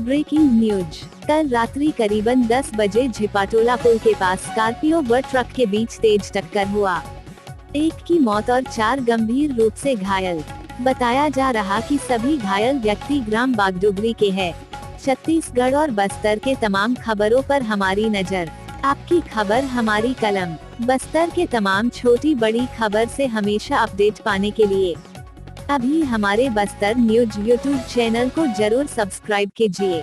Breaking news. कल रात्रि करीबन 10 बजे झिपाटोला पुल के पास स्कॉर्पियो व ट्रक के बीच तेज टक्कर हुआ। एक की मौत और 4 गंभीर रूप से घायल। बताया जा रहा कि सभी घायल व्यक्ति ग्राम बागडोगरी के हैं। छत्तीसगढ़ और बस्तर के तमाम खबरों पर हमारी नजर। आपकी खबर हमारी कलम। बस्तर के तमाम छोटी बड़ी खबर से हमेशा अपडेट पाने के लिए अभी हमारे बस्तर न्यूज यूट्यूब चैनल को जरूर सब्सक्राइब कीजिए।